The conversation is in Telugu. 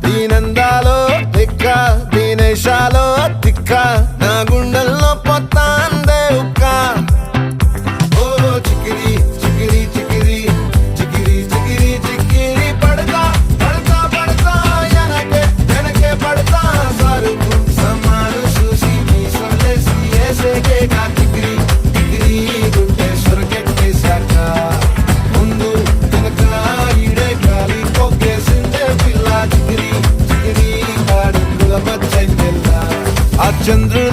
దీనందాలో తిక్క దీనేశాలో తిక్క నా గుండెల్లో పొత్తాందే ఉక్క ఓ చికిరి చికిరి చికిరి చికిరి చికిరి చికిరి పడతా పడతా పడతా వెనకే వెనకే పడతా సరుకు సమాను చూసి మీ సొల్లేసి ఏసేకే కా చికిరి చికిరి గుండె సొరకెట్టేశాక ముందు వెనక ఈడే గాలి కొక్కేసిందే పిల్ల చికిరి చికిరి ఆడుగుల మధ్య పిల్ల ఆ చంద్రుల